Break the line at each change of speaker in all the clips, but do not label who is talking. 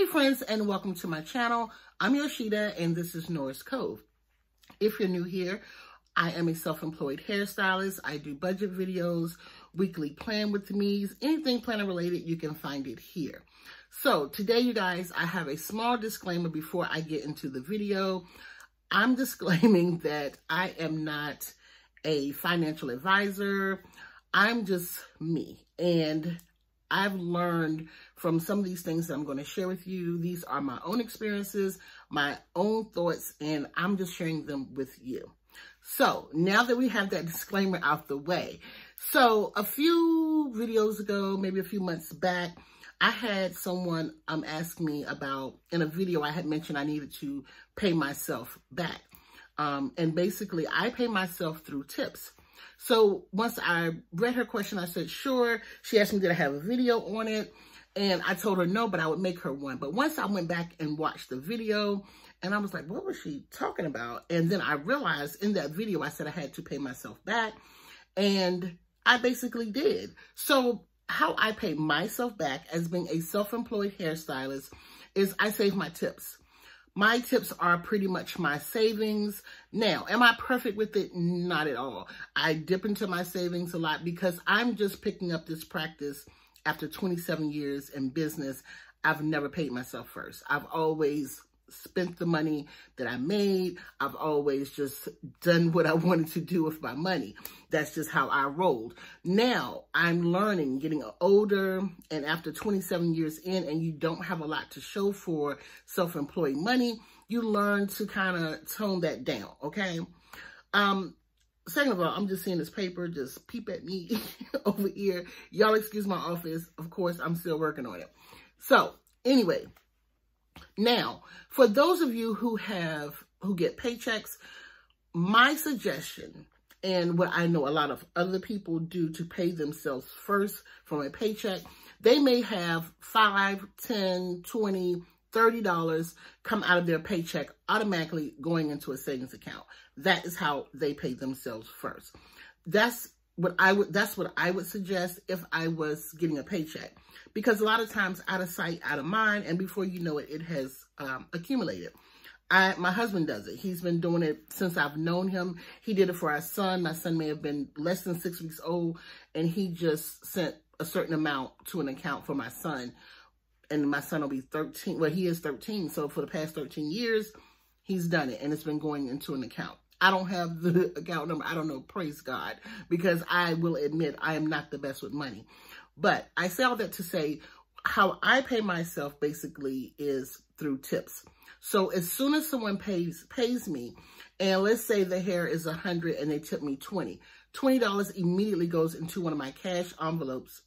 Hey friends, and welcome to my channel. I'm Yoshida and this is Norris Cove. If you're new here, I am a self-employed hairstylist. I do budget videos, weekly plan with me's, anything planner related, you can find it here. So today, you guys, I have a small disclaimer before I get into the video. I'm disclaiming that I am not a financial advisor. I'm just me, and I've learned from some of these things that I'm going to share with you. These are my own experiences, my own thoughts, and I'm just sharing them with you. So now that we have that disclaimer out the way, so a few videos ago, maybe a few months back, I had someone ask me about, in a video I had mentioned I needed to pay myself back. And basically I pay myself through tips. So once I read her question, I said, sure. She asked me, did I have a video on it? And I told her no, but I would make her one. But once I went back and watched the video, and I was like, what was she talking about? And then I realized in that video, I said I had to pay myself back. And I basically did. So how I pay myself back as being a self-employed hairstylist is I save my tips. My tips are pretty much my savings. Now, am I perfect with it? Not at all. I dip into my savings a lot because I'm just picking up this practice after 27 years in business. I've never paid myself first. I've always spent the money that I made. I've always just done what I wanted to do with my money. That's just how I rolled. Now I'm learning, getting older, and after 27 years in, and you don't have a lot to show for self-employed money, you learn to kind of tone that down, okay? Second of all, I'm just seeing this paper just peep at me over here. Y'all excuse my office. Of course, I'm still working on it. So anyway, now, for those of you who get paychecks, my suggestion, and what I know a lot of other people do to pay themselves first from a paycheck, they may have $5, $10, $20, $30 come out of their paycheck automatically going into a savings account. That is how they pay themselves first. That's what I would suggest if I was getting a paycheck, because a lot of times out of sight, out of mind, and before you know it, it has accumulated. My husband does it. He's been doing it since I've known him. He did it for our son. My son may have been less than 6 weeks old, and he just sent a certain amount to an account for my son. And my son will be 13. Well, he is 13. So for the past 13 years, he's done it, and it's been going into an account. I don't have the account number. I don't know. Praise God. Because I will admit I am not the best with money. But I say all that to say how I pay myself basically is through tips. So as soon as someone pays me, and let's say the hair is $100 and they tip me $20 immediately goes into one of my cash envelopes,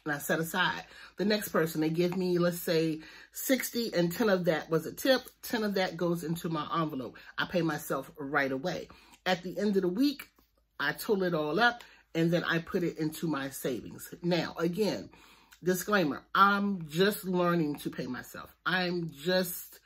and I set aside. The next person, they give me, let's say, $60, and 10 of that was a tip. 10 of that goes into my envelope. I pay myself right away. At the end of the week, I total it all up, and then I put it into my savings. Now, again, disclaimer, I'm just learning to pay myself. I'm just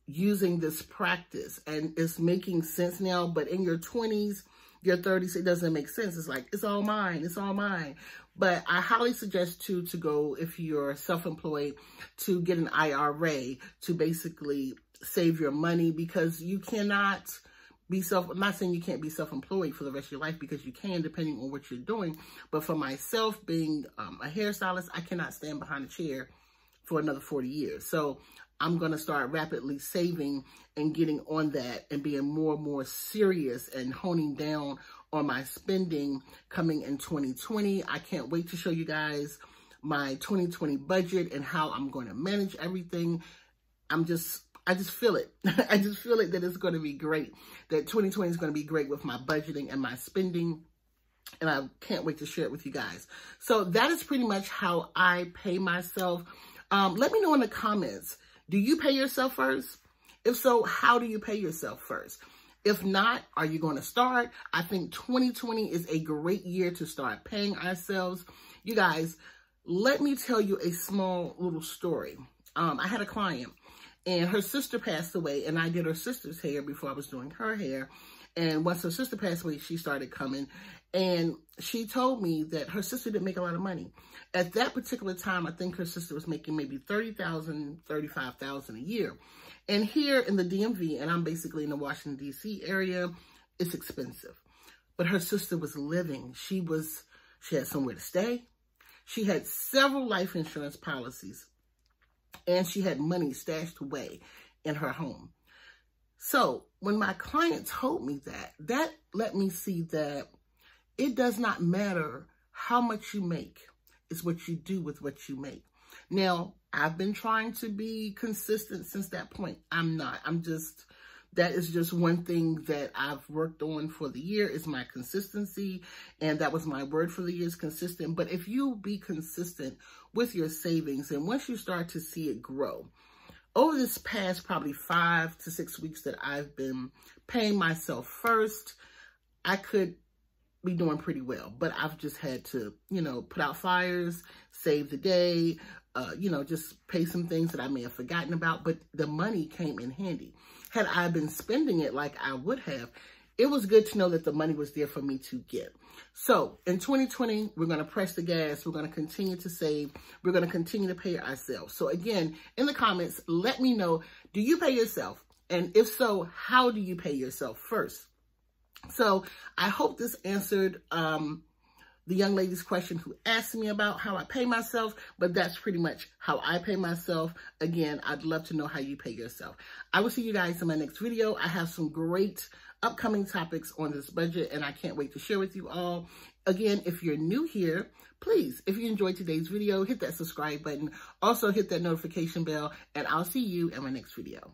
using this practice, and it's making sense now, but in your 20s, your 30s, it doesn't make sense. It's like, it's all mine, it's all mine. But I highly suggest to go, if you're self-employed, to get an IRA to basically save your money, because you cannot be I'm not saying you can't be self-employed for the rest of your life, because you can, depending on what you're doing. But for myself, being a hairstylist, I cannot stand behind a chair for another 40 years. So I'm going to start rapidly saving and getting on that and being more and more serious and honing down on my spending coming in 2020. I can't wait to show you guys my 2020 budget and how I'm going to manage everything. I just feel it. I just feel it that it's going to be great, that 2020 is going to be great with my budgeting and my spending. And I can't wait to share it with you guys. So that is pretty much how I pay myself. Let me know in the comments, do you pay yourself first? If so, how do you pay yourself first? If not, are you going to start? I think 2020 is a great year to start paying ourselves. You guys, let me tell you a small little story. I had a client, and her sister passed away, and I did her sister's hair before I was doing her hair. And once her sister passed away, she started coming. And she told me that her sister didn't make a lot of money. At that particular time, I think her sister was making maybe $30,000, $35,000 a year. And here in the DMV, and I'm basically in the Washington, D.C. area, it's expensive. But her sister was living. She had somewhere to stay. She had several life insurance policies. And she had money stashed away in her home. So when my client told me that let me see that it does not matter how much you make. It's what you do with what you make. Now, I've been trying to be consistent since that point. I'm not. That is just one thing that I've worked on for the year is my consistency. And that was my word for the year is consistent. But if you be consistent with your savings, and once you start to see it grow, over this past probably 5 to 6 weeks that I've been paying myself first, I could be doing pretty well. But I've just had to, put out fires, save the day, just pay some things that I may have forgotten about. But the money came in handy. Had I been spending it like I would have, it was good to know that the money was there for me to get. So in 2020, we're going to press the gas. We're going to continue to save. We're going to continue to pay ourselves. So again, in the comments, let me know, do you pay yourself? And if so, how do you pay yourself first? So I hope this answered the young lady's question who asked me about how I pay myself, but that's pretty much how I pay myself. Again, I'd love to know how you pay yourself. I will see you guys in my next video. I have some great upcoming topics on this budget, and I can't wait to share with you all. Again, if you're new here, please, if you enjoyed today's video, hit that subscribe button. Also, hit that notification bell, and I'll see you in my next video.